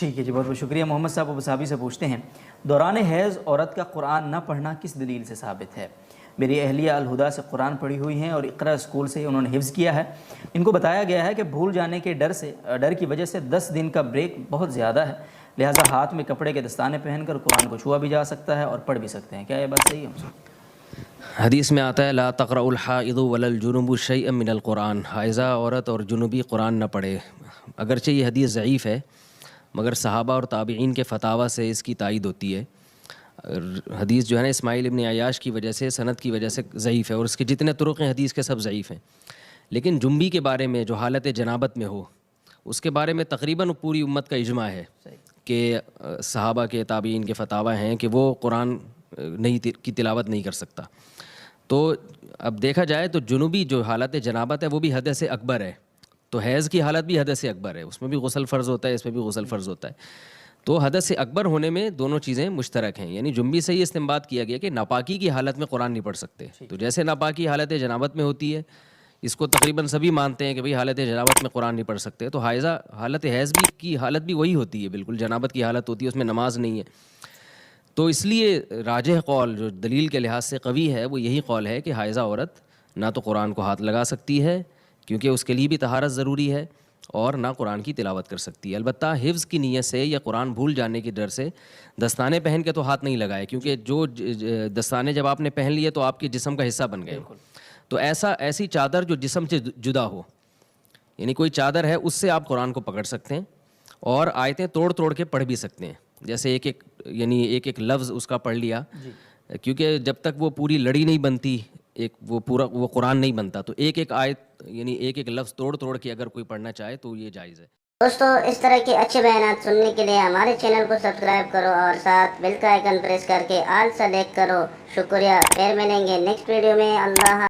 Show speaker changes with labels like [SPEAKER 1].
[SPEAKER 1] ٹھیک ہے جی، بہت بہت شکریہ محمد صاحب. ابو صحابی سے پوچھتے ہیں دوران حیض عورت کا قرآن نہ پڑھنا کس دلیل سے ثابت ہے؟ میری اہلیہ الہدا سے قرآن پڑھی ہوئی ہیں اور اقرا اسکول سے انہوں نے حفظ کیا ہے. ان کو بتایا گیا ہے کہ بھول جانے کے ڈر کی وجہ سے 10 دن کا بریک بہت زیادہ ہے، لہٰذا ہاتھ میں کپڑے کے دستانے پہن کر قرآن کو چھوا بھی جا سکتا ہے اور پڑھ بھی سکتے ہیں. کیا یہ بات صحیح ہے؟
[SPEAKER 2] حدیث میں آتا ہے لا تقرأ الحائض ولا الجنوب شیئا من القرآن، حائضہ عورت اور جنوبی قرآن نہ پڑھے. اگرچہ یہ حدیث ضعیف ہے مگر صحابہ اور تابعین کے فتاوی سے اس کی تائید ہوتی ہے. حدیث جو ہے نا اسماعیل ابن عیاش کی وجہ سے، سند کی وجہ سے ضعیف ہے، اور اس کے جتنے طرق ہیں حدیث کے سب ضعیف ہیں. لیکن جنبی کے بارے میں جو حالت جنابت میں ہو اس کے بارے میں تقریباً پوری امت کا اجماع ہے کہ صحابہ کے تابعین کے فتاوی ہیں کہ وہ قرآن کی تلاوت نہیں کر سکتا. تو اب دیکھا جائے تو جنوبی جو حالت جنابت ہے وہ بھی حدث اکبر ہے، تو حیض کی حالت بھی حدث اکبر ہے، اس میں بھی غسل فرض ہوتا ہے، اس میں بھی غسل فرض ہوتا ہے. تو حدث اکبر ہونے میں دونوں چیزیں مشترک ہیں. یعنی جنبی سے یہ استنباط کیا گیا کہ ناپاکی کی حالت میں قرآن نہیں پڑھ سکتے. تو جیسے ناپاکی حالت جنابت میں ہوتی ہے، اس کو تقریباً سبھی مانتے ہیں کہ بھئی حالت جنابت میں قرآن نہیں پڑھ سکتے، تو حالت حیض بھی کی حالت بھی وہی ہوتی ہے، بالکل جنابت کی حالت ہوتی ہے، اس میں نماز نہیں ہے. تو اس لیے راجح قول جو دلیل کے لحاظ سے قوی ہے وہ یہی قول ہے کہ حائضہ عورت نہ تو قرآن کو ہاتھ لگا سکتی ہے کیونکہ اس کے لیے بھی طہارت ضروری ہے، اور نہ قرآن کی تلاوت کر سکتی ہے. البتہ حفظ کی نیت سے یا قرآن بھول جانے کے ڈر سے دستانے پہن کے تو ہاتھ نہیں لگائے، کیونکہ جو دستانے جب آپ نے پہن لیے تو آپ کے جسم کا حصہ بن گئے. تو ایسی چادر جو جسم سے جدا ہو، یعنی کوئی چادر ہے اس سے آپ قرآن کو پکڑ سکتے ہیں اور آیتیں توڑ کے پڑھ بھی سکتے ہیں. جیسے ایک لفظ اس کا پڑھ لیا، کیونکہ جب تک وہ پوری لڑی نہیں بنتی وہ قرآن نہیں بنتا. تو ایک آیت یعنی ایک لفظ توڑ کے اگر کوئی پڑھنا چاہے تو یہ جائز ہے.
[SPEAKER 3] دوستو اس طرح کے اچھے بیانات سننے کے لیے ہمارے چینل کو سبسکرائب کرو اور ساتھ بیل کا آئیکن پریس کر کے آل سلیکٹ کرو. شکریہ. پھر ملیں گے نیکسٹ ویڈیو میں. اللہ